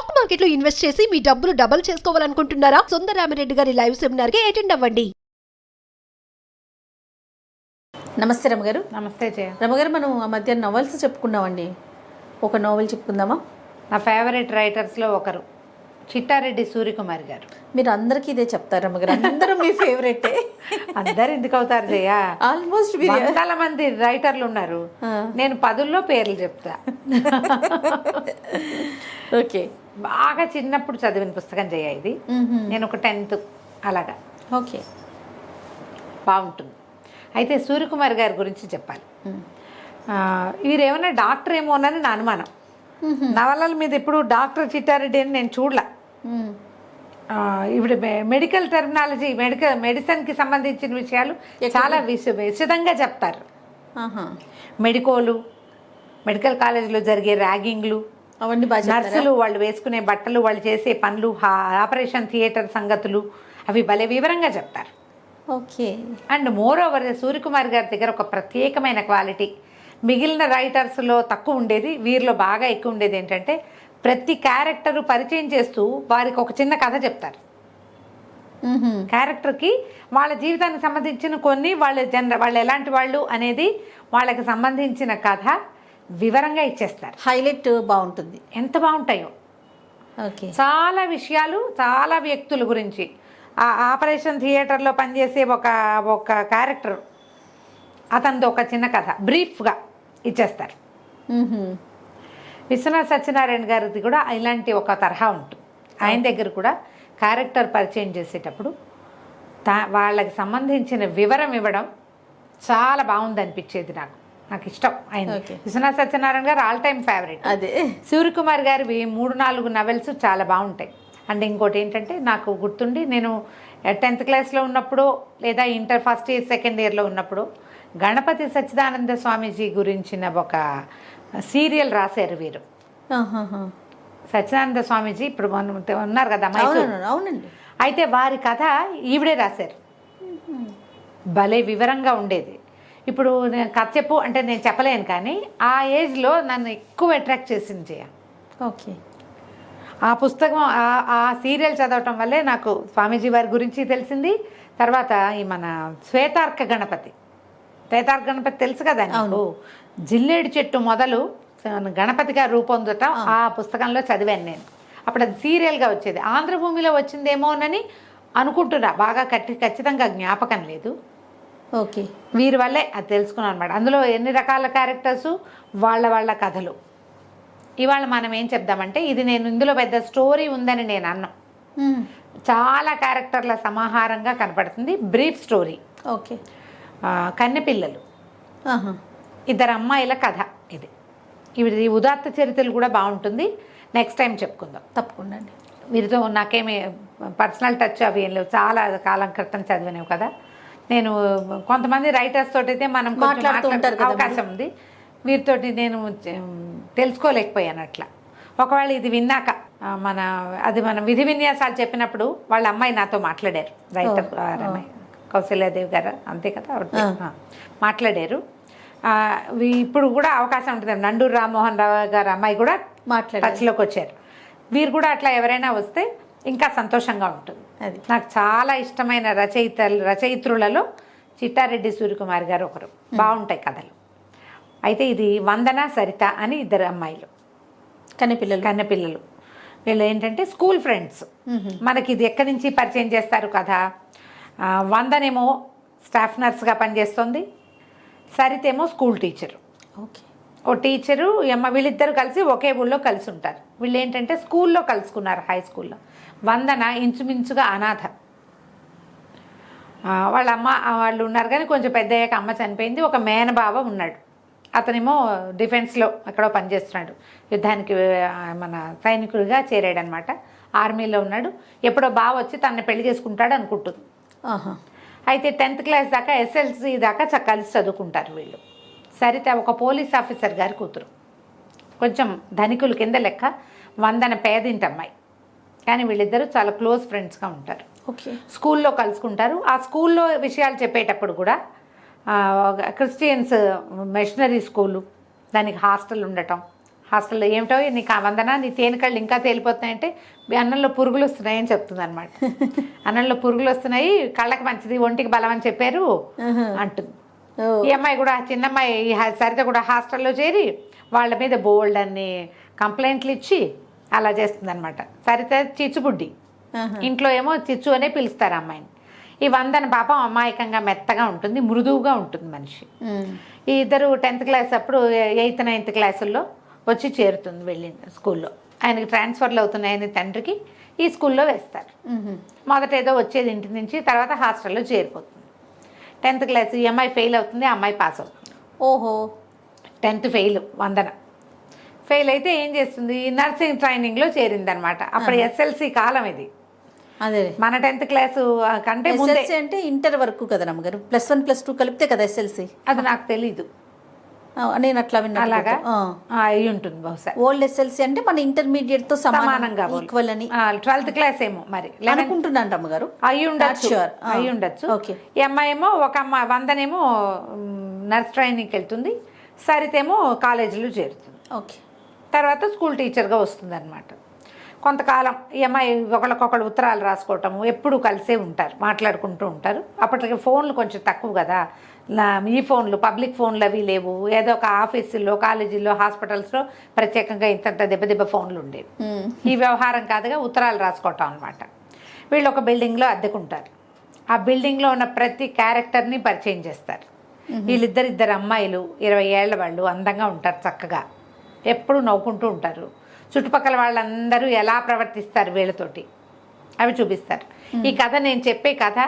Stock market లో invest చేసి మీ డబ్బులు డబుల్ చేసుకోవాలనుకుంటున్నారా? సుందరరామిరెడ్డి గారి లైవ్ సెమినార్ కి అటెండ్ అవ్వండి. నమస్తే రమగారు. నమస్తే జయ. రమగారు, మనం ఆ మధ్య నవల్స్ చెప్పుకున్నామండి. ఒక నోవెల్ చెప్పుకుందామా? నా ఫేవరెట్ రైటర్స్లో ఒకరు చిట్టారెడ్డి సూర్యకుమార్ గారు. మీరు అందరికీ ఇదే చెప్తారు రమగారు, అందరూ మీ ఫేవరెటే. అందరు ఎందుకు అవుతారు జయ? ఆల్మోస్ట్ వందల మంది రైటర్లు ఉన్నారు, నేను 10లో పేర్లు చెప్తా. ఓకే. బాగా చిన్నప్పుడు చదివిన పుస్తకం జయ ఇది. నేను ఒక 10th అలాగా. ఓకే, బాగుంటుంది. అయితే సూర్యకుమార్ గారి గురించి చెప్పాలి. వీరేమన్నా డాక్టర్ ఏమోనని నా అనుమానం. నవలల మీద ఇప్పుడు డాక్టర్ చిట్టారెడ్డి అని నేను చూడలే. ఇప్పుడు మెడికల్ టెర్మినాలజీ, మెడిసిన్కి సంబంధించిన విషయాలు చాలా విశదంగా చెప్తారు. మెడికల్ కాలేజీలో జరిగే ర్యాగింగ్లు, అవన్నీ నర్సులు వాళ్ళు వేసుకునే బట్టలు, వాళ్ళు చేసే పనులు, ఆపరేషన్ థియేటర్ సంగతులు అవి భలే వివరంగా చెప్తారు. Okay. And more over Suryakumar గారి దగ్గర ఒక ప్రత్యేకమైన క్వాలిటీ మిగిలిన రైటర్స్లో తక్కువ ఉండేది, వీరిలో బాగా ఎక్కువ ఉండేది ఏంటంటే ప్రతి క్యారెక్టరు పరిచయం చేస్తూ వారికి ఒక చిన్న కథ చెప్తారు. క్యారెక్టర్కి వాళ్ళ జీవితానికి సంబంధించిన కొన్ని వాళ్ళు ఎలాంటి వాళ్ళు అనేది వాళ్ళకి సంబంధించిన కథ వివరంగా ఇచ్చేస్తారు. హైలైట్ బాగుంటుంది. ఎంత బాగుంటాయో. ఓకే. చాలా విషయాలు, చాలా వ్యక్తుల గురించి. ఆ ఆపరేషన్ థియేటర్లో పనిచేసే ఒక క్యారెక్టర్, అతనిది ఒక చిన్న కథ బ్రీఫ్గా ఇచ్చేస్తారు. విశ్వనాథ్ సత్యనారాయణ గారిది కూడా ఇలాంటి ఒక తరహా ఉంటుంది. ఆయన దగ్గర కూడా క్యారెక్టర్ పరిచయం చేసేటప్పుడు వాళ్ళకి సంబంధించిన వివరం ఇవ్వడం చాలా బాగుంది అనిపించేది నాకు ఇష్టం ఆయన. విశ్వనాథ్ సత్యనారాయణ గారు ఆల్ టైమ్ ఫేవరెట్. అదే. సూర్యకుమార్ గారివి 3-4 నవెల్స్ చాలా బాగుంటాయి. అండ్ ఇంకోటి ఏంటంటే నాకు గుర్తుండి, నేను 10th క్లాస్లో ఉన్నప్పుడు లేదా ఇంటర్ ఫస్ట్ ఇయర్ సెకండ్ ఇయర్లో ఉన్నప్పుడు గణపతి సచ్చిదానంద స్వామీజీ గురించిన ఒక సీరియల్ రాశారు వీరు. సచ్చిదానంద స్వామీజీ ఇప్పుడు ఉన్నారు కదా మైసూరు. అవునండి. అయితే వారి కథ ఈవిడే రాశారు. భలే వివరంగా ఉండేది. ఇప్పుడు నేను కథ చెప్పు అంటే నేను చెప్పలేను, కానీ ఆ ఏజ్లో నన్ను ఎక్కువ అట్రాక్ట్ చేసింది జయ. ఓకే. ఆ పుస్తకం, ఆ సీరియల్ చదవటం వల్లే నాకు స్వామీజీ వారి గురించి తెలిసింది. తర్వాత ఈ మన శ్వేతార్క గణపతి తెలుసు కదా నీకు? జిల్లేడు చెట్టు మొదలు గణపతిగా రూపొందటం ఆ పుస్తకంలో చదివాను నేను. అప్పుడు అది సీరియల్గా వచ్చేది. ఆంధ్రభూమిలో వచ్చిందేమోనని అనుకుంటున్నా, బాగా ఖచ్చితంగా జ్ఞాపకం లేదు. ఓకే. వీరి వల్లే అది తెలుసుకున్నాను అనమాట. అందులో ఎన్ని రకాల క్యారెక్టర్సు, వాళ్ళ కథలు. ఇవాళ మనం ఏం చెప్దామంటే, ఇది నేను ఇందులో పెద్ద స్టోరీ ఉందని నేను అన్నా. చాలా క్యారెక్టర్ల సమాహారంగా కనపడుతుంది. Brief story. ఓకే. కన్నెపిల్లలు, 2 అమ్మాయిల కథ ఇది. ఇది ఉదాత్త చరిత్రలు కూడా బాగుంటుంది. నెక్స్ట్ టైం చెప్పుకుందాం తప్పకుండా. వీరితో నాకేమి పర్సనల్ టచ్ అవి ఏం లేవు, చాలా కాలం క్రితం చదివినవి కదా. నేను కొంతమంది రైటర్స్ తోటి అయితే మనం అవకాశం ఉంది, వీరితోటి నేను తెలుసుకోలేకపోయాను అట్లా. ఒకవేళ ఇది విన్నాక మన విధి విన్యాసాలు చెప్పినప్పుడు వాళ్ళ అమ్మాయి నాతో మాట్లాడారు, రైటర్ కౌశల్యాదేవి గారు, అంతే కదా, మాట్లాడారు. ఇప్పుడు కూడా అవకాశం ఉంటుంది. నండూరు రామ్మోహన్ రావు గారు అమ్మాయి కూడా టచ్లోకి వచ్చారు. వీరు కూడా అట్లా ఎవరైనా వస్తే ఇంకా సంతోషంగా ఉంటుంది. అది నాకు చాలా ఇష్టమైన రచయిత్రులలో చిట్టారెడ్డి సూర్యకుమార్ గారు ఒకరు. బాగుంటాయి కథలు. అయితే ఇది వందన, సరిత అని 2 అమ్మాయిలు, కన్నెపిల్లలు. వీళ్ళు ఏంటంటే స్కూల్ ఫ్రెండ్స్. మనకి ఇది ఎక్కడి నుంచి పరిచయం చేస్తారు కథ? వందనేమో స్టాఫ్ నర్స్గా పనిచేస్తుంది, సరితేమో స్కూల్ టీచరు. ఓకే. ఓ టీచరు వీళ్ళిద్దరు కలిసి ఒకే ఊళ్ళో కలిసి ఉంటారు. వీళ్ళు ఏంటంటే స్కూల్లో కలుసుకున్నారు, హై స్కూల్లో. వందన ఇంచుమించుగా అనాథ. వాళ్ళ అమ్మ వాళ్ళు ఉన్నారు, కానీ కొంచెం పెద్ద అయ్యాక అమ్మ చనిపోయింది. ఒక మేనబావ ఉన్నాడు, అతనేమో డిఫెన్స్లో ఎక్కడో పనిచేస్తున్నాడు, యుద్ధానికి మన సైనికుడిగా చేరాడనమాట. ఆర్మీలో ఉన్నాడు. ఎప్పుడో బావ వచ్చి తనని పెళ్లి చేసుకుంటాడు అనుకుంటుంది. అయితే 10th క్లాస్ దాకా, SLC దాకా కలిసి చదువుకుంటారు వీళ్ళు. సరిత ఒక పోలీస్ ఆఫీసర్ గారి కూతురు, కొంచెం ధనికులు కింద లెక్క. వందన పేదింటి అమ్మాయి, కానీ వీళ్ళిద్దరూ చాలా క్లోజ్ ఫ్రెండ్స్గా ఉంటారు. ఓకే. స్కూల్లో కలుసుకుంటారు. ఆ స్కూల్లో విషయాలు చెప్పేటప్పుడు కూడా క్రిస్టియన్స్ మిషనరీ స్కూలు, దానికి హాస్టల్ ఉండటం, హాస్టల్లో. ఏమిటో నీకు ఆ వందన నీ తేనెకళ్ళు ఇంకా తేలిపోతున్నాయంటే అన్నంలో పురుగులు వస్తున్నాయని చెప్తుంది అనమాట. అన్నంలో పురుగులు వస్తున్నాయి, కళ్ళకి మంచిది, ఒంటికి బలం అని చెప్పారు అంటుంది. ఈ అమ్మాయి కూడా, చిన్న అమ్మాయి సరిత కూడా హాస్టల్లో చేరి వాళ్ళ మీద బోల్డ్ అన్ని కంప్లైంట్లు ఇచ్చి అలా చేస్తుంది అనమాట. సరిత చిచ్చుబుడ్డి, ఇంట్లో ఏమో చిచ్చు అనే పిలుస్తారు అమ్మాయిని. ఈ వందన పాపం అమాయకంగా మెత్తగా ఉంటుంది, మృదువుగా ఉంటుంది మనిషి. ఈ ఇద్దరు 10th క్లాస్ అప్పుడు 8th 9th క్లాసుల్లో వచ్చి చేరుతుంది వెళ్ళింది స్కూల్లో. ఆయనకి ట్రాన్స్ఫర్లు అవుతున్నాయని తండ్రికి ఈ స్కూల్లో వేస్తారు. మొదట ఏదో వచ్చేది ఇంటి నుంచి, తర్వాత హాస్టల్లో చేరిపోతుంది. 10th క్లాస్ ఈ అమ్మాయి ఫెయిల్ అవుతుంది, ఆ అమ్మాయి పాస్ అవుతుంది. ఓహో, 10th ఫెయిల్ వందన. ఫెయిల్ అయితే ఏం చేస్తుంది, నర్సింగ్ ట్రైనింగ్లో చేరిందనమాట. అప్పుడు SLC కాలం ఇది. అదే మన 10th క్లాసు కంటే ముందే. SLC అంటే ఇంటర్ వరకు కదా నమ్మగారు, +1 +2 కలిపితే కదా SLC. అది నాకు తెలీదు, నేను అట్లా విన్నా. అలాగా అయి ఉంటుంది బహుశా. ఓల్డ్ SLC అంటే మన ఇంటర్మీడియట్ తో సమానంగా ఈక్వల్ అని. 12th క్లాస్ ఏమో మరి అనుకుంటున్నాను అమ్మగారు. అయి ఉండొచ్చు. ఈ అమ్మాయి ఏమో ఒక అమ్మాయి వందనేమో నర్స్ ట్రైనింగ్కి వెళ్తుంది, సరితేమో కాలేజీలో చేరుతుంది. ఓకే. తర్వాత స్కూల్ టీచర్గా వస్తుంది అనమాట. కొంతకాలం ఈ అమ్మాయి ఒకళ్ళకొకళ్ళు ఉత్తరాలు రాసుకోవటము, ఎప్పుడు కలిసే ఉంటారు, మాట్లాడుకుంటూ ఉంటారు. అప్పటికి ఫోన్లు కొంచెం తక్కువ కదా, ఈ ఫోన్లు పబ్లిక్ ఫోన్లు అవి లేవు. ఏదో ఒక ఆఫీసుల్లో, కాలేజీల్లో, హాస్పిటల్స్లో ప్రత్యేకంగా ఇంత దెబ్బ ఫోన్లు ఉండేవి. ఈ వ్యవహారం కాదుగా ఉత్తరాలు రాసుకోవటం అనమాట. వీళ్ళు ఒక బిల్డింగ్లో అద్దెకుంటారు. ఆ బిల్డింగ్లో ఉన్న ప్రతి క్యారెక్టర్ని పరిచయం చేస్తారు. వీళ్ళిద్దరు అమ్మాయిలు 20 ఏళ్ల వాళ్ళు, అందంగా ఉంటారు, చక్కగా ఎప్పుడు నవ్వుకుంటూ ఉంటారు. చుట్టుపక్కల వాళ్ళందరూ ఎలా ప్రవర్తిస్తారు వీళ్ళతోటి అవి చూపిస్తారు. ఈ కథ నేను చెప్పే కథ,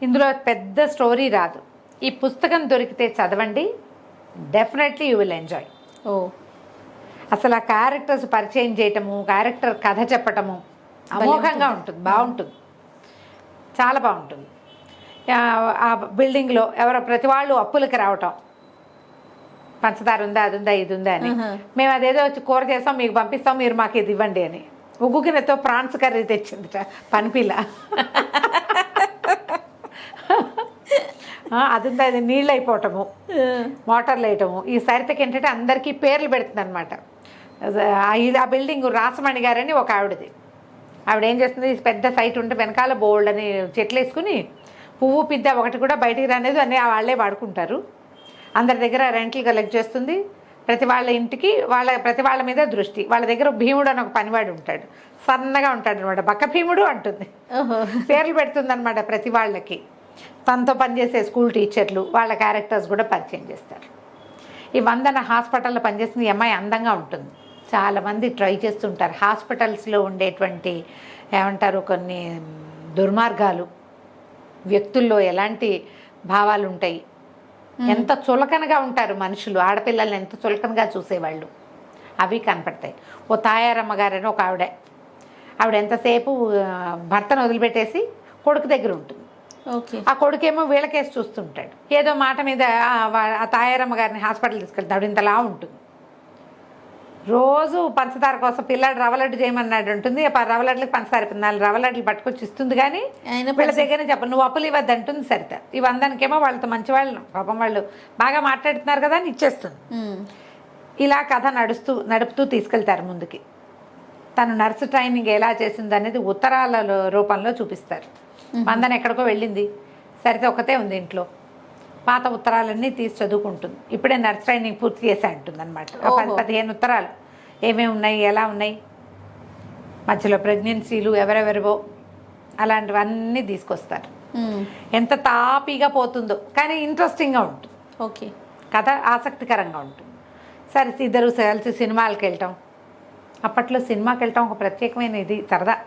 ఇందులో పెద్ద స్టోరీ రాదు. ఈ పుస్తకం దొరికితే చదవండి, డెఫినెట్లీ యూ విల్ ఎంజాయ్. ఓ, అసలు ఆ క్యారెక్టర్స్ పరిచయం చేయటము, క్యారెక్టర్ కథ చెప్పటము అమోఘంగా ఉంటుంది, బాగుంటుంది, చాలా బాగుంటుంది. ఆ బిల్డింగ్లో ఎవరో ప్రతి వాళ్ళు అప్పులకి రావటం, పంచదార ఉందా, అది ఉందా, ఇది ఉందా అని. మేము అదేదో వచ్చి కూర చేస్తాం, మీకు పంపిస్తాం, మీరు మాకు ఇది ఇవ్వండి అని. ఉగ్గు గిన్నెతో ప్రాన్స్ కర్రీ తెచ్చిందిట పనిపిల్ల. అది ఉందా, అది నీళ్ళు అయిపోవటము, మోటార్లు వేయటము. ఈ సరితకి ఏంటంటే అందరికీ పేర్లు పెడుతుంది అనమాట. ఇది ఆ బిల్డింగ్ రాసమణి గారని ఒక ఆవిడది. ఆవిడ ఏం చేస్తుంది, పెద్ద సైట్ ఉంటే వెనకాల బోల్డ్ అని చెట్లు వేసుకుని పువ్వు పిద్ద ఒకటి కూడా బయటికి రానేది అన్నీ వాళ్ళే వాడుకుంటారు. అందరి దగ్గర రెంట్లు కలెక్ట్ చేస్తుంది. ప్రతి వాళ్ళ ఇంటికి ప్రతి వాళ్ళ మీద దృష్టి. వాళ్ళ దగ్గర భీముడు అని ఒక పనివాడు ఉంటాడు, సన్నగా ఉంటాడు అనమాట, బక్క భీముడు అంటుంది. పేర్లు పెడుతుంది అనమాట ప్రతి వాళ్ళకి. తనతో పనిచేసే స్కూల్ టీచర్లు వాళ్ళ క్యారెక్టర్స్ కూడా పరిచయం చేస్తారు. ఈ వందన హాస్పిటల్లో పనిచేస్తుంది. ఈ అమ్మాయి అందంగా ఉంటుంది. చాలామంది ట్రై చేస్తుంటారు. హాస్పిటల్స్లో ఉండేటువంటి ఏమంటారు, కొన్ని దుర్మార్గాలు, వ్యక్తుల్లో ఎలాంటి భావాలు ఉంటాయి, ఎంత చులకనగా ఉంటారు మనుషులు, ఆడపిల్లల్ని ఎంత చులకనగా చూసేవాళ్ళు, అవి కనపడతాయి. ఓ తాయారమ్మ గారని ఒక ఆవిడ ఎంతసేపు భర్తను వదిలిపెట్టేసి కొడుకు దగ్గర ఉంటుంది. ఆ కొడుకేమో వీళ్ళకేసి చూస్తుంటాడు. ఏదో మాట మీద ఆ తాయారమ్మ గారిని హాస్పిటల్ తీసుకెళ్తాడు. ఆవిడ ఇంతలా ఉంటుంది. రోజు పంచదార కోసం పిల్లాడు రవ్వలడ్డు చేయమన్నాడు ఉంటుంది. రవ్వలడ్లకి పంచదార 4 రవ్వలడ్లు పట్టుకొచ్చి ఇస్తుంది, కానీ వీళ్ళ దగ్గర చెప్పండి, నువ్వు అప్పులు ఇవ్వద్దు అంటుంది సరిత. ఈ వందనికేమో వాళ్ళతో మంచి వాళ్ళు, పాపం వాళ్ళు బాగా మాట్లాడుతున్నారు కదా అని ఇచ్చేస్తుంది. ఇలా కథ నడుపుతూ తీసుకెళ్తారు ముందుకి. తను నర్సు ట్రైనింగ్ ఎలా చేసింది అనేది ఉత్తరాల రూపంలో చూపిస్తారు. వందన ఎక్కడికో వెళ్ళింది, సరిత ఒకతే ఉంది ఇంట్లో. పాత ఉత్తరాలన్నీ తీసి చదువుకుంటుంది. ఇప్పుడే నర్స్ ట్రైనింగ్ పూర్తి చేసే అంటుంది అనమాట. 10-15 ఉత్తరాలు ఏమేమి ఉన్నాయి, ఎలా ఉన్నాయి, మధ్యలో ప్రెగ్నెన్సీలు ఎవరెవరివో అలాంటివన్నీ తీసుకొస్తారు. ఎంత తాపీగా పోతుందో, కానీ ఇంట్రెస్టింగ్గా ఉంటుంది. ఓకే, కథ ఆసక్తికరంగా ఉంటుంది. సరే, ఇద్దరు కలిసి సినిమాలకు వెళ్ళటం. అప్పట్లో సినిమాకి వెళ్ళటం ఒక ప్రత్యేకమైన ఇది, సరదా.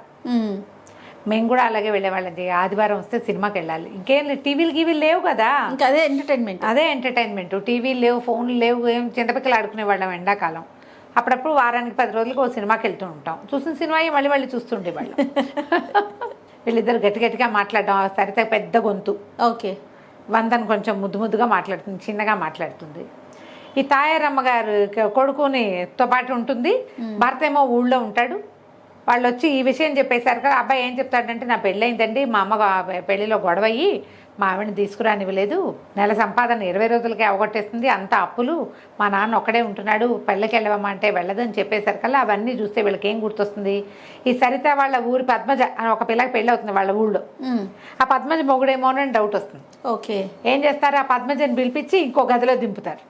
మేము కూడా అలాగే వెళ్ళేవాళ్ళం. ఆదివారం వస్తే సినిమాకి వెళ్ళాలి. ఇంకేం లేదు, టీవీలు లేవు కదా, ఇంకా అదే ఎంటర్టైన్మెంట్. టీవీలు లేవు, ఫోన్లు లేవు, ఏం చింతపిక్కలు ఆడుకునేవాళ్ళం ఎండాకాలం. అప్పుడప్పుడు వారానికి 10 రోజులకు ఒక సినిమాకి వెళ్తూ ఉంటాం. చూసిన సినిమా మళ్ళీ చూస్తుండేవాళ్ళం. వీళ్ళిద్దరు గట్టిగా మాట్లాడడం. సరిత పెద్ద గొంతు. ఓకే. వందన కొంచెం ముద్దుగా మాట్లాడుతుంది, చిన్నగా మాట్లాడుతుంది. ఈ తాయారమ్మ గారు కొడుకునితో పాటు ఉంటుంది. భర్త ఏమో ఊళ్ళో ఉంటాడు. వాళ్ళు వచ్చి ఈ విషయం చెప్పేశారు కదా. అబ్బాయి ఏం చెప్తాడంటే, నా పెళ్ళయిందండి, మా అమ్మ పెళ్ళిలో గొడవ అయ్యి మా ఆవిడని తీసుకురానివ్వలేదు, నెల సంపాదన 20 రోజులకే అవగొట్టేస్తుంది, అంత అప్పులు, మా నాన్న ఒక్కడే ఉంటున్నాడు, పెళ్ళకి వెళ్ళవమ్మా అంటే వెళ్ళదని చెప్పేసరికల్లా అవన్నీ చూస్తే వీళ్ళకి ఏం గుర్తొస్తుంది, ఈ సరిత వాళ్ళ ఊరి పద్మజ అని ఒక పిల్లకి పెళ్ళి అవుతుంది వాళ్ళ ఊళ్ళో. ఆ పద్మజ మొగుడేమోనని డౌట్ వస్తుంది. ఓకే. ఏం చేస్తారు, ఆ పద్మజని పిలిపించి ఇంకో గదిలో దింపుతారు.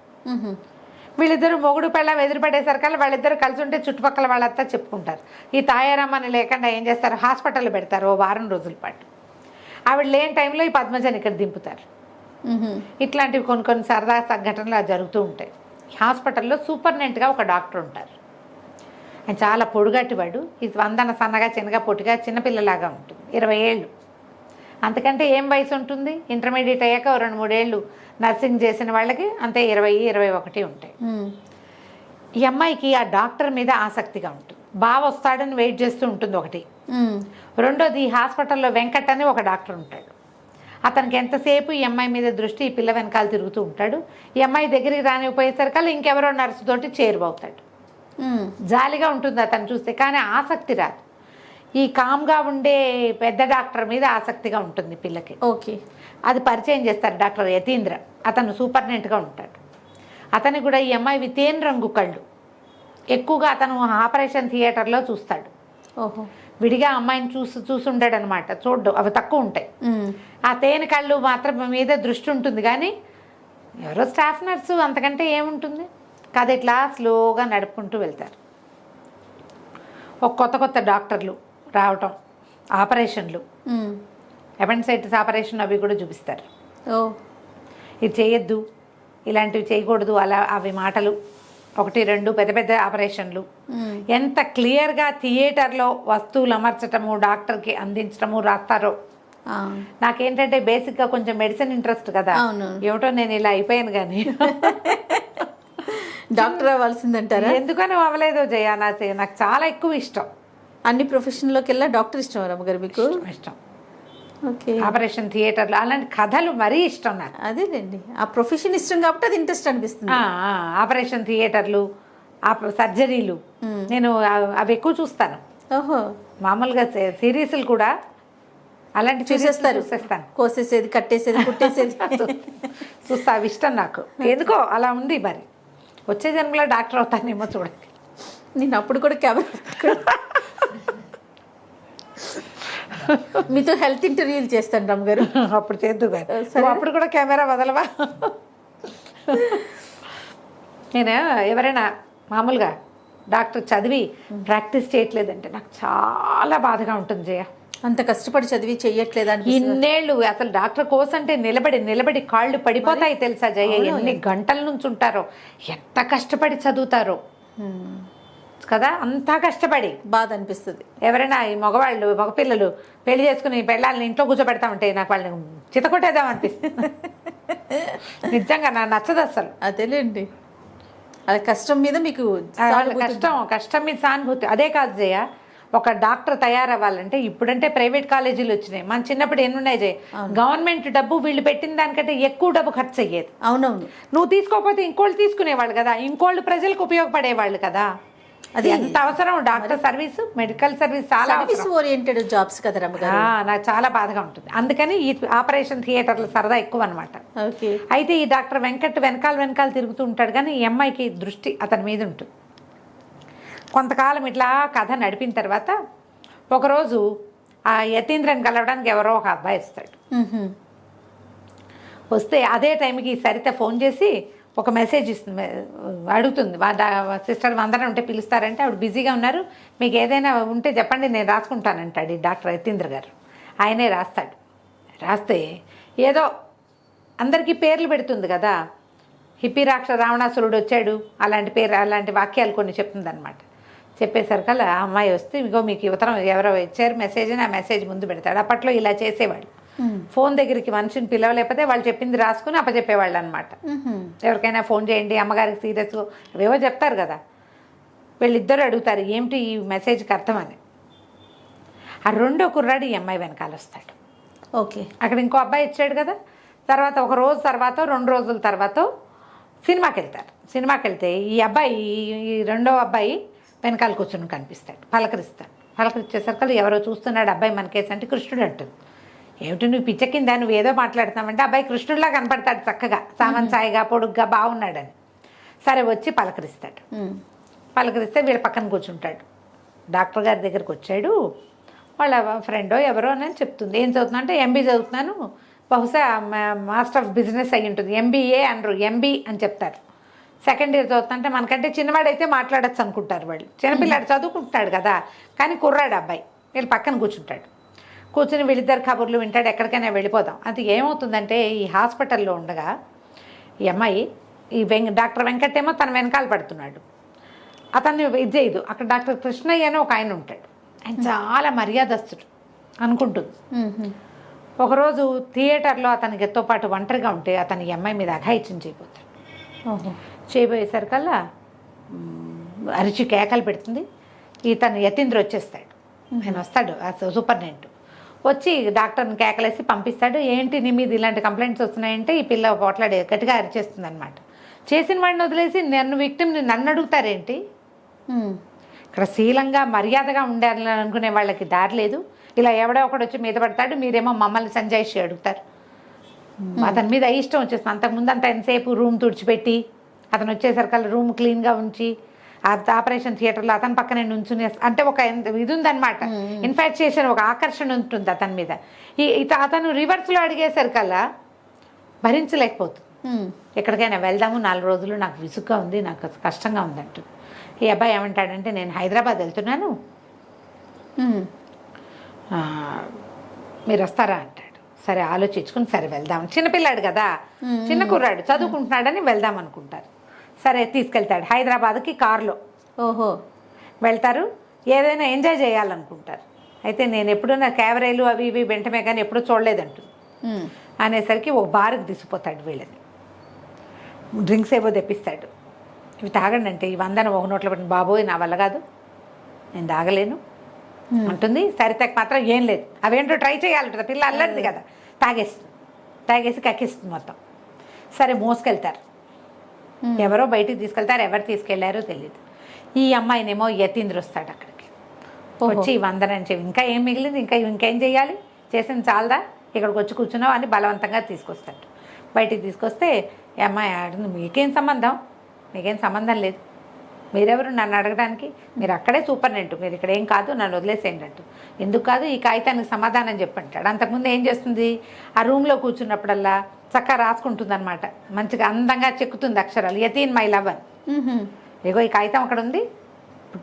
వీళ్ళిద్దరు మొగుడు పెళ్ళం ఎదురుపడేసరికల్లా వాళ్ళిద్దరు కలిసి ఉంటే చుట్టుపక్కల వాళ్ళంతా చెప్పుకుంటారు. ఈ తాయారమ్మని లేకుండా ఏం చేస్తారు, హాస్పిటల్ పెడతారు ఓ వారం రోజుల పాటు. ఆవిడ లేని టైంలో ఈ పద్మజని ఇక్కడ దింపుతారు. ఇట్లాంటివి కొన్ని కొన్ని సరదా సంఘటనలు జరుగుతూ ఉంటాయి. హాస్పిటల్లో సూపర్నెంట్గా ఒక డాక్టర్ ఉంటారు. ఆయన చాలా పొడుగట్టివాడు. ఇది వందన సన్నగా చిన్నగా పొట్టిగా చిన్నపిల్లలాగా ఉంటుంది. 20 ఏళ్ళు, అంతకంటే ఏం వయసు ఉంటుంది. ఇంటర్మీడియట్ అయ్యాక 2-3 ఏళ్ళు నర్సింగ్ చేసిన వాళ్ళకి అంతే 20-21 ఉంటాయి. ఈ అమ్మాయికి ఆ డాక్టర్ మీద ఆసక్తిగా ఉంటుంది. బాగా వస్తాడని వెయిట్ చేస్తూ ఉంటుంది ఒకటి. రెండోది, ఈ హాస్పిటల్లో వెంకట్ అని ఒక డాక్టర్ ఉంటాడు. అతనికి ఎంతసేపు ఈ అమ్మాయి మీద దృష్టి, ఈ పిల్ల వెనకాల తిరుగుతూ ఉంటాడు. ఈ అమ్మాయి దగ్గరికి రానిపోయేసరికల్లా ఇంకెవరో నర్సు తోటి చేరువవుతాడు. జాలిగా ఉంటుంది అతను చూస్తే, కానీ ఆసక్తి రాదు. ఈ కామ్గా ఉండే పెద్ద డాక్టర్ మీద ఆసక్తిగా ఉంటుంది పిల్లకి. ఓకే. అది పరిచయం చేస్తారు డాక్టర్ యతీంద్ర. అతను సూపర్నెంట్గా ఉంటాడు. అతనికి కూడా ఈ అమ్మాయి తేనె రంగు కళ్ళు ఎక్కువగా అతను ఆపరేషన్ థియేటర్లో చూస్తాడు. ఓహో. విడిగా అమ్మాయిని చూసుంటాడు అనమాట. చూడ్డం అవి తక్కువ ఉంటాయి. ఆ తేనె కళ్ళు మాత్రం మీద దృష్టి ఉంటుంది, కానీ ఎవరో స్టాఫ్ నర్సు, అంతకంటే ఏముంటుంది. కథ ఇట్లా స్లోగా నడుపుకుంటూ వెళ్తారు. ఒక కొత్త డాక్టర్లు రావటం, ఆపరేషన్లు, అపెండిసైటిస్ ఆపరేషన్ అవి కూడా చూపిస్తారు. ఇది చేయొద్దు, ఇలాంటివి చేయకూడదు, అలా అవి మాటలు 1-2 పెద్ద ఆపరేషన్లు. ఎంత క్లియర్గా థియేటర్లో వస్తువులు అమర్చటము, డాక్టర్కి అందించడము రాస్తారో. నాకేంటంటే బేసిక్గా కొంచెం మెడిసిన్ ఇంట్రెస్ట్ కదా, ఏమిటో నేను ఇలా అయిపోయాను. కానీ డాక్టర్ అవ్వాల్సిందంటారా? ఎందుకని అవ్వలేదు జయ, నాకు చాలా ఎక్కువ ఇష్టం. అన్ని ప్రొఫెషన్లోకి వెళ్ళా డాక్టర్ ఇష్టం రమ్మగారు మీకు? ఇష్టం. ఓకే. ఆపరేషన్ థియేటర్లో అలాంటి కథలు మరీ ఇష్టం నాకు. అదేలేండి, ఆ ప్రొఫెషన్ ఇష్టం కాబట్టి అది ఇంట్రెస్ట్ అనిపిస్తుంది. ఆపరేషన్ థియేటర్లు, సర్జరీలు నేను అవి ఎక్కువ చూస్తాను. ఓహో. మామూలుగా సిరీస్లు కూడా అలాంటి చూసేస్తాను. కోసేసేది, కట్టేసేది, కుట్టేసేది చూస్తా. అవి ఇష్టం నాకు ఎందుకో అలా ఉంది. మరి వచ్చే జన్మలో డాక్టర్ అవుతానేమో చూడండి. నేను అప్పుడు కూడా కెమెరా మీతో హెల్త్ ఇంటర్వ్యూలు చేస్తాను రమ్మగారు. అప్పుడు చేద్దు కానీ అప్పుడు కూడా కెమెరా వదలవా? నేను ఎవరైనా మామూలుగా డాక్టర్ చదివి ప్రాక్టీస్ చేయట్లేదంటే నాకు చాలా బాధగా ఉంటుంది జయ. అంత కష్టపడి చదివి చెయ్యట్లేదా? ఇన్నేళ్ళు అసలు డాక్టర్ కోర్స్ అంటే నిలబడి కాళ్ళు పడిపోతాయి తెలుసా జయ. ఎన్ని గంటల నుంచి ఉంటారో, ఎంత కష్టపడి చదువుతారో కదా. అంతా కష్టపడి బాధ అనిపిస్తుంది. ఎవరైనా ఈ మగపిల్లలు పెళ్లి చేసుకుని పెళ్ళాలని ఇంట్లో కూర్చోబెడతామంటే నాకు వాళ్ళని చితకొట్టేద్దాం అనిపిస్తుంది. నిజంగా నాకు నచ్చదు అసలు. అదేలేండి, అది కష్టం మీద మీకు కష్టం మీద సానుభూతి. అదే కాదు జయ, ఒక డాక్టర్ తయారవ్వాలంటే ఇప్పుడంటే ప్రైవేట్ కాలేజీలు వచ్చినాయి. మన చిన్నప్పుడు ఎన్ని ఉన్నాయి జయ. గవర్నమెంట్ డబ్బు వీళ్ళు పెట్టిన దానికంటే ఎక్కువ డబ్బు ఖర్చు అయ్యేది. అవునవును. నువ్వు తీసుకోకపోతే ఇంకోళ్ళు తీసుకునేవాళ్ళు కదా, ఇంకోళ్ళు ప్రజలకు ఉపయోగపడేవాళ్ళు కదా. అది ఎంత అవసరం డాక్టర్ సర్వీస్, మెడికల్ సర్వీస్ చాలా ఓరియంటెడ్ జాబ్స్ కదా రమ్మగారు. నాకు చాలా బాధగా ఉంటుంది. అందుకని ఈ ఆపరేషన్ థియేటర్లు సరదా ఎక్కువ అనమాట. అయితే ఈ డాక్టర్ వెంకట్ వెనకాల తిరుగుతూ ఉంటాడు, కానీ ఈ అమ్మాయికి దృష్టి అతని మీద ఉంటుంది. కొంతకాలం ఇట్లా కథ నడిపిన తర్వాత ఒకరోజు ఆ యతీంద్రని కలవడానికి ఎవరో ఒక అబ్బాయి వస్తాడు. వస్తే అదే టైంకి సరిత ఫోన్ చేసి ఒక మెసేజ్ ఇస్తుంది, అడుగుతుంది. సిస్టర్ వందన ఉంటే పిలుస్తారంటే ఆవిడ బిజీగా ఉన్నారు, మీకు ఏదైనా ఉంటే చెప్పండి నేను రాసుకుంటానంటాడు ఈ డాక్టర్ యతీంద్ర గారు. ఆయనే రాస్తాడు. రాస్తే ఏదో అందరికీ పేర్లు పెడుతుంది కదా. హిప్పీ రావణాసురుడు వచ్చాడు అలాంటి వాక్యాలు కొన్ని చెప్తుంది అనమాట. చెప్పేసరికల్లా ఆ అమ్మాయి వస్తే ఇగో మీకు ఉత్తరం ఎవరో ఇచ్చారు మెసేజ్ అని ఆ మెసేజ్ ముందు పెడతాడు. అప్పట్లో ఇలా చేసేవాళ్ళు. ఫోన్ దగ్గరికి మనిషిని పిలవలేకపోతే వాళ్ళు చెప్పింది రాసుకుని అప్పచెప్పేవాళ్ళు అనమాట. ఎవరికైనా ఫోన్ చేయండి, అమ్మగారికి సీరియస్గా అవేవో చెప్తారు కదా. వీళ్ళిద్దరూ అడుగుతారు ఏమిటి ఈ మెసేజ్కి అర్థం అని. ఆ రెండో కుర్రాడు ఈ అమ్మాయి వెనకాల వస్తాడు. ఓకే. అక్కడ ఇంకో అబ్బాయి ఇచ్చాడు కదా. తర్వాత ఒక రోజు తర్వాత 2 రోజుల తర్వాత సినిమాకి వెళ్తారు. సినిమాకి వెళ్తే ఈ రెండో అబ్బాయి వెనకాల కూర్చొని కనిపిస్తాడు. పలకరిస్తాడు. పలకరించేసరికి ఎవరో చూస్తున్నాడు అబ్బాయి మనకేసి అంటే కృష్ణుడు అంటుంది. ఏమిటి నువ్వు పిచ్చెక్కిందా, నువ్వు ఏదో మాట్లాడుతున్నావంటే అబ్బాయి కృష్ణుడిలా కనపడతాడు చక్కగా, సామంచాయిగా పొడుగ్గా బాగున్నాడని. సరే వచ్చి పలకరిస్తాడు. పలకరిస్తే వీళ్ళ పక్కన కూర్చుంటాడు. డాక్టర్ గారి దగ్గరికి వచ్చాడు, వాళ్ళ ఫ్రెండో ఎవరో అని చెప్తుంది. ఏం చదువుతున్నా అంటే ఎంబీ చదువుతున్నాను, బహుశా మాస్టర్ ఆఫ్ బిజినెస్ అయ్యి ఉంటుంది, ఎంబీఏ అనరు, ఎంబీ అని చెప్తారు. సెకండ్ ఇయర్ చదువుతుంటే మనకంటే చిన్నవాడైతే మాట్లాడచ్చు అనుకుంటారు వాళ్ళు. చిన్నపిల్లాడు చదువుకుంటాడు కదా, కానీ కుర్రాడు అబ్బాయి వీళ్ళు పక్కన కూర్చుంటాడు. కూర్చుని వీళ్ళిద్దరు కబుర్లు వింటాడు, ఎక్కడికైనా వెళ్ళిపోదాం. అది ఏమవుతుందంటే ఈ హాస్పిటల్లో ఉండగా ఈ అమ్మాయి ఈ డాక్టర్ వెంకట్ ఏమో తన వెనకాల పడుతున్నాడు. అతన్ని ఇది చేయదు. అక్కడ డాక్టర్ కృష్ణయ్య అని ఒక ఆయన ఉంటాడు, ఆయన చాలా మర్యాదస్తుడు అనుకుంటుంది. ఒకరోజు థియేటర్లో అతనికి ఎత్తో పాటు ఒంటరిగా ఉంటే అతని ఈ అమ్మాయి మీద అఘాయిత్యం చేయబోతాడు. చేయబోయేసరికల్లా అరిచి కేకలు పెడుతుంది. ఇతను యతీంద్ర వచ్చేస్తాడు. ఆయన వస్తాడు సూపరింటెండెంట్ వచ్చి డాక్టర్ని కేకలేసి పంపిస్తాడు. ఏంటి నీ మీద ఇలాంటి కంప్లైంట్స్ వస్తున్నాయంటే ఈ పిల్ల పోట్లాడే గట్టిగా అరిచేస్తుంది అనమాట. చేసిన వాడిని వదిలేసి నన్ను విక్టిమ్ని నన్ను అడుగుతారేంటి? ఇక్కడ శీలంగా మర్యాదగా ఉండాలని అనుకునే వాళ్ళకి దారి లేదు. ఇలా ఎవడో ఒకడు వచ్చి మీద పడతాడు, మీరేమో మమ్మల్ని సంజాయిషి అడుగుతారు. అతని మీద ఇష్టం వచ్చేస్తుంది. అంతకుముందు అంతా ఎంతసేపు రూమ్ తుడిచిపెట్టి అతను వచ్చేసరికల్లా రూమ్ క్లీన్గా ఉంచి ఆపరేషన్ థియేటర్లో అతని పక్కనే నుంచునే అంటే ఒక ఇది ఉందన్నమాట, ఇన్ఫాక్చుయేషన్, ఒక ఆకర్షణ ఉంటుంది అతని మీద. అతను రివర్స్లో అడిగేసరికల్లా భరించలేకపోతుంది. ఎక్కడికైనా వెళ్దాము 4 రోజులు, నాకు విసుగ్గా ఉంది, నాకు కష్టంగా ఉందంటూ. ఈ అబ్బాయి ఏమంటాడంటే నేను హైదరాబాద్ వెళ్తున్నాను, మీరు వస్తారా అంటాడు. సరే ఆలోచించుకుని సరే వెళ్దాం. చిన్నపిల్లాడు కదా, చిన్న కుర్రాడు, చదువుకుంటున్నాడని వెళ్దాం అనుకుంటారు. సరే తీసుకెళ్తాడు హైదరాబాద్కి కారులో. వెళ్తారు, ఏదైనా ఎంజాయ్ చేయాలనుకుంటారు. అయితే నేను ఎప్పుడు నా క్యావరేలు అవి ఇవి వెంటనే కానీ ఎప్పుడూ చూడలేదంటూ అనేసరికి ఒక బార్కి తీసుకుపోతాడు వీళ్ళని. డ్రింక్స్ ఏవో తెప్పిస్తాడు. ఇవి తాగండి అంటే ఈ 100 ఒక నోట్లో పెట్టిన, బాబోయ్ నా వల్ల కాదు, నేను తాగలేను అంటుంది. సరితకు మాత్రం ఏం లేదు, అవేంటో ట్రై చేయాలంటుంది. పిల్ల అల్లరిది కదా, తాగేసి కక్కిస్తుంది మొత్తం. సరే మోసుకెళ్తారు, ఎవరో బయటికి తీసుకెళ్తారు, ఎవరు తీసుకెళ్లారో తెలియదు. ఈ అమ్మాయినేమో యతీంద్ర వస్తాడు అక్కడికి. వచ్చి 100 అని చెప్పి ఇంకా ఏం మిగిలింది, ఇంకేం చేయాలి, చేసింది చాలదా, ఇక్కడికి వచ్చి కూర్చున్నావు అని బలవంతంగా తీసుకొస్తాడు. బయటికి తీసుకొస్తే ఈ అమ్మాయి ఆడుతుంది, మీకేం సంబంధం లేదు, మీరెవరు నన్ను అడగడానికి, మీరు అక్కడే సూపరింటెండెంట్, మీరు ఇక్కడ ఏం కాదు, నన్ను వదిలేసేయండి అంటూ. ఎందుకు కాదు, ఈ కాగితానికి సమాధానం చెప్పంటాడు. అంతకుముందు ఏం చేస్తుంది, ఆ రూమ్లో కూర్చున్నప్పుడల్లా చక్కగా రాసుకుంటుంది అనమాట, మంచిగా అందంగా చెక్కుతుంది అక్షరాలు, యతీన్ మై లవ్ అని. ఇగో ఈ కాగితం అక్కడ ఉంది,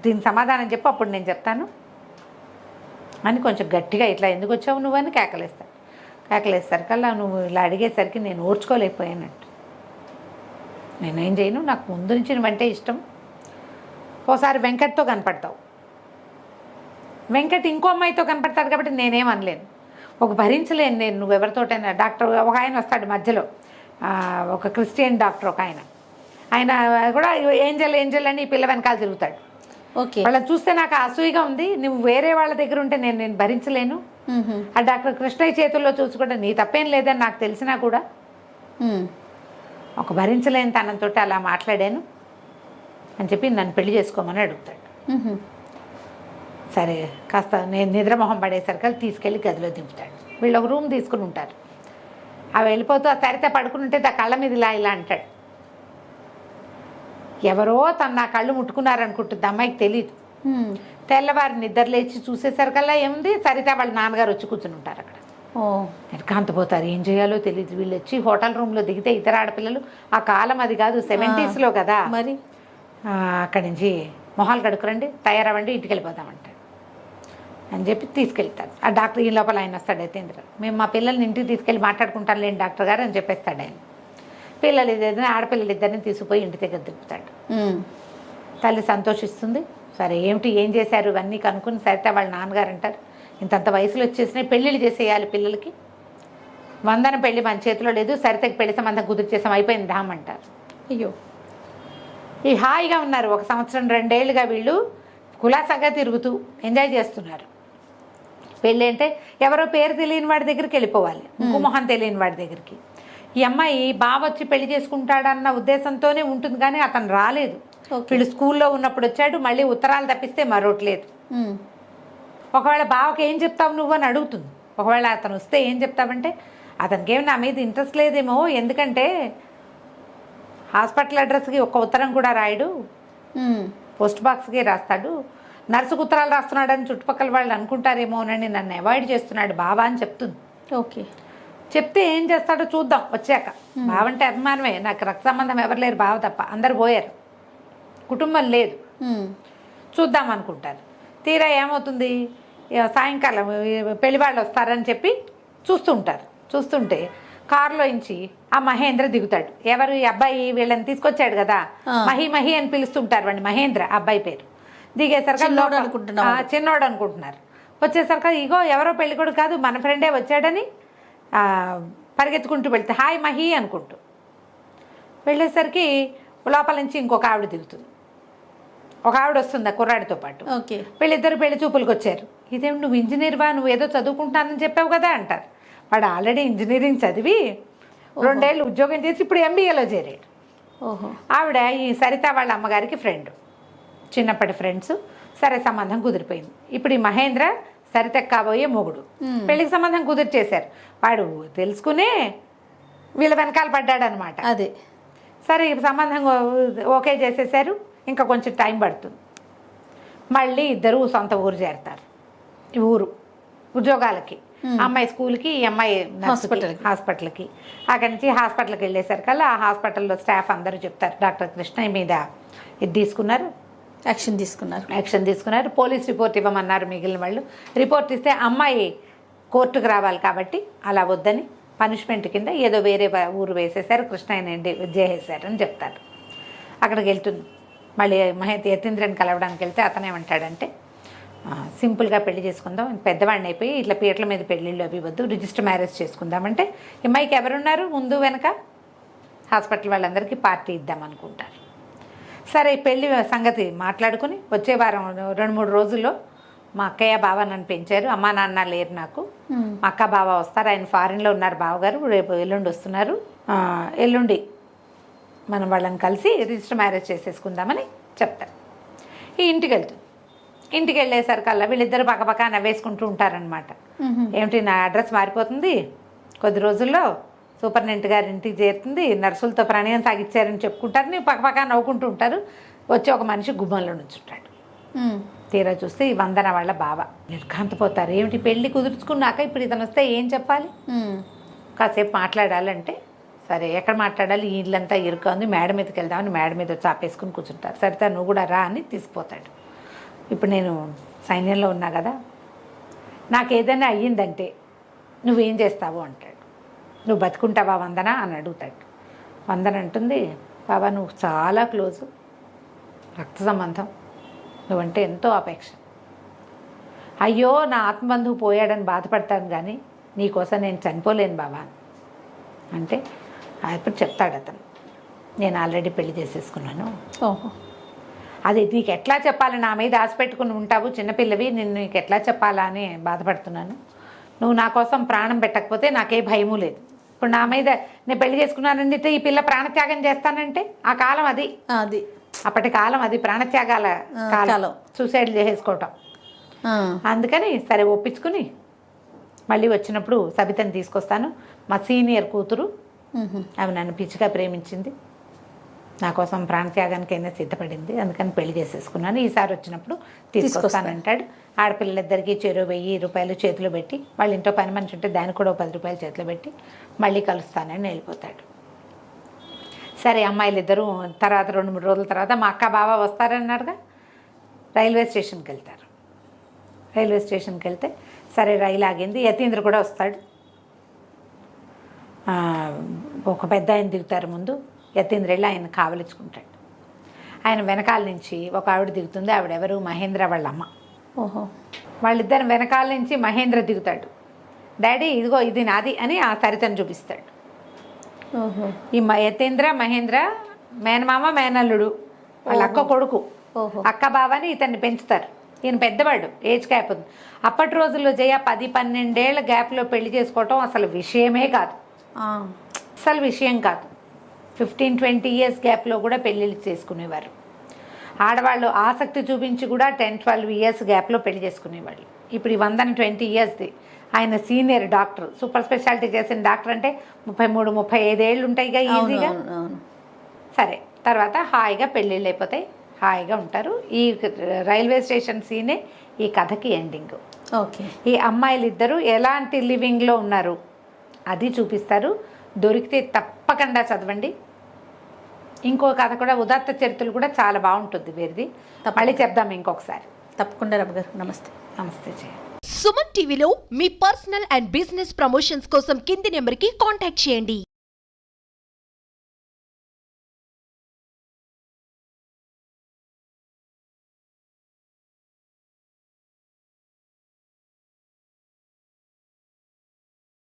దీనికి సమాధానం చెప్పు, అప్పుడు నేను చెప్తాను అని కొంచెం గట్టిగా ఇట్లా ఎందుకు వచ్చావు నువ్వు అని కేకలేసరికల్లా నువ్వు ఇలా అడిగేసరికి నేను ఓర్చుకోలేకపోయానంట. నేనేం చేయను, నాకు ముందు నుంచి నువ్వంటే ఇష్టం. ఓసారి వెంకట్తో కనపడతావు, వెంకట్ ఇంకో అమ్మాయితో కనపడతాడు కాబట్టి నేనేమనలేను, ఒక భరించలేను నేను నువ్వెవరితోటైనా. డాక్టర్ ఒక ఆయన వస్తాడు మధ్యలో, ఒక క్రిస్టియన్ డాక్టర్ ఒక ఆయన కూడా ఏంజల్ అని ఈ పిల్ల వెనకాల తిరుగుతాడు. ఓకే, వాళ్ళని చూస్తే నాకు అసూయగా ఉంది, నువ్వు వేరే వాళ్ళ దగ్గర ఉంటే నేను భరించలేను. ఆ డాక్టర్ కృష్ణయ్య చేతుల్లో చూసుకుంటే నీ తప్పేం లేదని నాకు తెలిసినా కూడా ఒక భరించలేని తనంతో అలా మాట్లాడాను అని చెప్పి నన్ను పెళ్లి చేసుకోమని అడుగుతాడు. సరే కాస్త నేను నిద్రమొహం పడేసరికి తీసుకెళ్ళి గదిలో దింపుతాడు. వీళ్ళు ఒక రూమ్ తీసుకుని ఉంటారు. అవి వెళ్ళిపోతూ ఆ సరిత పడుకుని ఉంటే ఆ కళ్ళ మీద ఇలా అంటాడు. ఎవరో నా కళ్ళు ముట్టుకున్నారనుకుంటుంది, అమ్మాయికి తెలియదు. తెల్లవారి నిద్ర లేచి చూసేసరికల్లా ఏముంది, సరిత వాళ్ళ నాన్నగారు వచ్చి కూర్చుని ఉంటారు అక్కడ. కాంతపోతారు, ఏం చేయాలో తెలియదు. వీళ్ళు వచ్చి హోటల్ రూమ్లో దిగితే ఇతర ఆడపిల్లలు, ఆ కాలం అది కాదు 70s కదా మరి, అక్కడి నుంచి మొహాలు కడుకురండి, తయారవ్వండి, ఇంటికి వెళ్ళిపోదామంటాడు అని చెప్పి తీసుకెళ్తారు. ఆ డాక్టర్ ఈ లోపల ఆయన వస్తాడు యతీంద్ర, మేము మా పిల్లల్ని ఇంటికి తీసుకెళ్ళి మాట్లాడుకుంటాను లేండి డాక్టర్ గారు అని చెప్పేస్తాడు ఆయన. పిల్లలు ఇద్దరిని ఆడపిల్లలు ఇద్దరిని తీసుకుపోయి ఇంటి దగ్గర దింపుతాడు. తల్లి సంతోషిస్తుంది. సరే ఏం చేశారు ఇవన్నీ కనుక్కుని సరిత వాళ్ళ నాన్నగారు అంటారు, ఇంతంత వయసులో వచ్చేసినాయి, పెళ్ళిళ్ళు చేసేయాలి పిల్లలకి, 100 పెళ్ళి మన చేతిలో లేదు, సరితకి పెళ్లి సంబంధం కుదిర్చేసాం, అయిపోయింది ధామ్ అంటారు. అయ్యో, ఈ హాయిగా ఉన్నారు 1 సంవత్సరం 2 ఏళ్ళుగా వీళ్ళు కులాసాగా తిరుగుతూ ఎంజాయ్ చేస్తున్నారు. పెళ్ళి అంటే ఎవరో పేరు తెలియని వాడి దగ్గరికి వెళ్ళిపోవాలి, ఇంకో మొహం తెలియని వాడి దగ్గరికి. ఈ అమ్మాయి బావ వచ్చి పెళ్లి చేసుకుంటాడన్న ఉద్దేశంతోనే ఉంటుంది, కానీ అతను రాలేదు. వీళ్ళు స్కూల్లో ఉన్నప్పుడు వచ్చాడు, మళ్ళీ ఉత్తరాలు తప్పిస్తే మరొకట్లేదు. ఒకవేళ బావకి ఏం చెప్తావు నువ్వు అని అడుగుతుంది ఒకవేళ అతను వస్తే ఏం చెప్తావంటే అతనికి ఏమి నా మీద ఇంట్రెస్ట్ లేదేమో, ఎందుకంటే హాస్పిటల్ అడ్రస్కి ఒక్క ఉత్తరం కూడా రాయడు, పోస్ట్ బాక్స్కి రాస్తాడు, నర్సుకు ఉత్తరాలు రాస్తున్నాడని చుట్టుపక్కల వాళ్ళు అనుకుంటారేమోనని నన్ను అవాయిడ్ చేస్తున్నాడు బావ అని చెప్తుంది. ఓకే. చెప్తే ఏం చేస్తాడో చూద్దాం వచ్చాక. బావ అంటే అభిమానమే, నాకు రక్త సంబంధం ఎవరు లేరు, బావ తప్ప, అందరు పోయారు, కుటుంబం లేదు, చూద్దాం అనుకుంటారు. తీరా ఏమవుతుంది, సాయంకాలం పెళ్లి వాళ్ళు వస్తారని చెప్పి చూస్తుంటే కారులో నుంచి ఆ మహేంద్ర దిగుతాడు. ఎవరు ఈ అబ్బాయి, వీళ్ళని తీసుకొచ్చాడు కదా, మహి అని పిలుస్తుంటారు వాడిని, మహేంద్ర అబ్బాయి పేరు. దిగేసరికి చిన్నోడు అనుకుంటున్నారు. వచ్చేసరికి ఇగో ఎవరో పెళ్ళికొడు కాదు మన ఫ్రెండే వచ్చాడని పరిగెత్తుకుంటూ వెళ్తే హాయ్ మహి అనుకుంటూ వెళ్ళేసరికి లోపల నుంచి ఇంకొక ఆవిడ దిగుతుంది. ఒక ఆవిడ వస్తుంది ఆ కుర్రాడితో పాటు. వీళ్ళిద్దరు పెళ్లి చూపులకు వచ్చారు. ఇదేమి నువ్వు ఇంజనీర్వా, నువ్వు ఏదో చదువుకుంటానని చెప్పావు కదా అంటారు. వాడు ఆల్రెడీ ఇంజనీరింగ్ చదివి 2 ఏళ్ళు ఉద్యోగం చేసి ఇప్పుడు MBAలో చేరాడు. ఆవిడ ఈ సరిత వాళ్ళ అమ్మగారికి ఫ్రెండ్, చిన్నప్పటి ఫ్రెండ్స్. సరే సంబంధం కుదిరిపోయింది. ఇప్పుడు ఈ మహేంద్ర సరితకు కాబోయే మొగుడు, పెళ్లికి సంబంధం కుదిర్చేశారు. వాడు తెలుసుకునే వీళ్ళ వెనకాల పడ్డాడు అనమాట. అదే సరే సంబంధం ఓకే చేసేసారు, ఇంకా కొంచెం టైం పడుతుంది. మళ్ళీ ఇద్దరు సొంత ఊరు చేరతారు. ఈ ఊరు ఉద్యోగాలకి, అమ్మాయి స్కూల్కి, ఈ అమ్మాయి హాస్పిటల్కి. అక్కడి నుంచి హాస్పిటల్కి వెళ్ళేసరికల్లా ఆ హాస్పిటల్లో స్టాఫ్ అందరూ చెప్తారు డాక్టర్ కృష్ణ మీద ఇది తీసుకున్నారు, యాక్షన్ తీసుకున్నారు, పోలీస్ రిపోర్ట్ ఇవ్వమన్నారు మిగిలిన వాళ్ళు. రిపోర్ట్ ఇస్తే అమ్మాయి కోర్టుకు రావాలి కాబట్టి అలా వద్దని పనిష్మెంట్ కింద ఏదో వేరే ఊరు వేసేసారు, కృష్ణ చేసేసారు అని చెప్తారు. అక్కడికి వెళ్తుంది. మళ్ళీ యతీంద్రని కలవడానికి వెళ్తే అతనేమంటాడంటే సింపుల్గా పెళ్లి చేసుకుందాం, పెద్దవాడిని అయిపోయి ఇట్లా పీటల మీద పెళ్ళిళ్ళు అవి వద్దు, రిజిస్టర్ మ్యారేజ్ చేసుకుందామంటే అమ్మాయికి ఎవరున్నారు ముందు వెనక, హాస్పిటల్ వాళ్ళందరికీ పార్టీ ఇద్దాం అనుకుంటారు. సరే పెళ్లి సంగతి మాట్లాడుకుని వచ్చే వారం 2-3 రోజుల్లో మా అక్కయ్య బావ నన్ను పెంచారు, అమ్మా నాన్న లేరు నాకు, మా అక్క బావ వస్తారు, ఆయన ఫారిన్లో ఉన్నారు బావగారు, రేపు ఎల్లుండి వస్తున్నారు, ఎల్లుండి మనం వాళ్ళని కలిసి రిజిస్టర్ మ్యారేజ్ చేసేసుకుందామని చెప్తారు. ఈ ఇంటికి వెళ్తుంది. ఇంటికి వెళ్ళేసరికల్లా వీళ్ళిద్దరు పక్కపక్క నవ్వేసుకుంటూ ఉంటారనమాట. ఏమిటి నా అడ్రస్ మారిపోతుంది, కొద్ది రోజుల్లో సూపరింటెండెంట్ గారి ఇంటికి చేరుతుంది, నర్సులతో ప్రణయం సాగిచ్చారని చెప్పుకుంటారు, నీ పక్కపక్క నవ్వుకుంటూ ఉంటారు. వచ్చి ఒక మనిషి గుమ్మంలో నుంచుంటాడు. తీరా చూస్తే ఈ వందన వాళ్ళ బావ. నిర్ఘాంతపోతారు, ఏమిటి పెళ్ళి కుదుర్చుకున్నాక ఇప్పుడు ఇతను వస్తే ఏం చెప్పాలి, కాసేపు మాట్లాడాలంటే సరే ఎక్కడ మాట్లాడాలి, ఈ ఇల్లంతా ఇరుక ఉంది, మేడ మీదకి వెళ్దామని మేడ మీద వచ్చి ఆపేసుకుని కూర్చుంటారు. సరితా నువ్వు కూడా రా అని తీసుకుపోతాడు. ఇప్పుడు నేను సైన్యంలో ఉన్నా కదా, నాకు ఏదైనా అయ్యిందంటే నువ్వేం చేస్తావు అంటాడు. నువ్వు బతుకుంటావా వందన అని అడుగుతాడు. వందన అంటుంది, బాబా నువ్వు చాలా క్లోజు, రక్త సంబంధం, నువ్వంటే ఎంతో అపేక్ష, అయ్యో నా ఆత్మబంధువు పోయాడని బాధపడతాను కానీ నీకోసం నేను చనిపోలేను బాబా అంటే అప్పుడు చెప్తాడు అతను, నేను ఆల్రెడీ పెళ్లి చేసేసుకున్నాను. అది నీకు ఎట్లా చెప్పాలి, నా మీద ఆశ పెట్టుకుని ఉంటావు, చిన్నపిల్లవి, నేను నీకు ఎట్లా చెప్పాలా అని బాధపడుతున్నాను. నువ్వు నా కోసం ప్రాణం పెట్టకపోతే నాకే భయము లేదు. ఇప్పుడు నా మీద నేను పెళ్లి చేసుకున్నానంటే ఈ పిల్ల ప్రాణత్యాగం చేస్తానంటే ఆ కాలం అది అప్పటి కాలం అది, ప్రాణత్యాగాల కాలం, సూసైడ్ చేసుకోవటం. అందుకని సరే ఒప్పించుకుని మళ్ళీ వచ్చినప్పుడు సబితని తీసుకొస్తాను, మా సీనియర్ కూతురు, ఆమె నన్ను పిచ్చిగా ప్రేమించింది, నా కోసం ప్రాణత్యాగానికైనా సిద్ధపడింది, అందుకని పెళ్లి చేసేసుకున్నాను, ఈసారి వచ్చినప్పుడు తీసుకొస్తానంటాడు. ఆడపిల్లలిద్దరికీ చెరో 1000 రూపాయలు చేతిలో పెట్టి, వాళ్ళ ఇంట్లో పని మనిషి ఉంటే దానికి కూడా 10 రూపాయలు చేతిలో పెట్టి మళ్ళీ కలుస్తానని వెళ్ళిపోతాడు. సరే అమ్మాయిలు ఇద్దరు తర్వాత 2-3 రోజుల తర్వాత మా అక్క బావ వస్తారన్నారుగా, రైల్వే స్టేషన్కి వెళ్తారు. రైల్వే స్టేషన్కి వెళ్తే సరే రైలు ఆగింది, యతీంద్ర కూడా వస్తాడు. ఒక పెద్ద ఆయన దిగుతారు ముందు, యతీంద్ర వెళ్ళి ఆయన కావలించుకుంటాడు. ఆయన వెనకాల నుంచి ఒక ఆవిడ దిగుతుంది, ఆవిడెవరు, మహేంద్ర వాళ్ళ అమ్మ. వాళ్ళిద్దరు వెనకాల నుంచి మహేంద్ర దిగుతాడు. డాడీ ఇదిగో ఇది నాది అని ఆ సరితను చూపిస్తాడు. ఈ యతీంద్ర మహేంద్ర మేనమామ మేనల్లుడు, వాళ్ళ అక్క కొడుకు, అక్క బావని ఇతన్ని పెంచుతారు. ఈయన పెద్దవాడు, ఏజ్ గ్యాప్ ఉంది. అప్పటి రోజుల్లో 10-12 ఏళ్ల గ్యాప్లో పెళ్లి చేసుకోవటం అసలు విషయమే కాదు, అసలు విషయం కాదు. 15-20 ఇయర్స్ గ్యాప్లో కూడా పెళ్ళిళ్ళు చేసుకునేవారు. ఆడవాళ్ళు ఆసక్తి చూపించి కూడా 10-12 ఇయర్స్ గ్యాప్లో పెళ్లి చేసుకునేవాళ్ళు. ఇప్పుడు ఈ 120 ఇయర్స్ది. ఆయన సీనియర్ డాక్టర్, సూపర్ స్పెషాలిటీ చేసిన డాక్టర్ అంటే 33, 35 ఏళ్ళు ఉంటాయిగా ఈజీగా. సరే, తర్వాత హాయిగా పెళ్ళిళ్ళు అయిపోతాయి, హాయిగా ఉంటారు. ఈ రైల్వే స్టేషన్ సీనే ఈ కథకి ఎండింగ్. ఓకే. ఈ అమ్మాయిలు ఇద్దరు ఎలాంటి లివింగ్లో ఉన్నారు అది చూపిస్తారు. దొరికితే తప్పకుండా చదవండి. ఇంకో కథ కూడా, ఉదాత్త చరిత్రలు కూడా చాలా బాగుంటుంది వీరిది. మళ్ళీ చెప్దాం ఇంకొకసారి. తప్పకుండా రమ్య గారు. నమస్తే. నమస్తే జయ. సుమన్ టీవీలో మీ పర్సనల్ అండ్ బిజినెస్ ప్రమోషన్స్ కోసం కింది నెంబర్కి కాంటాక్ట్ చేయండి.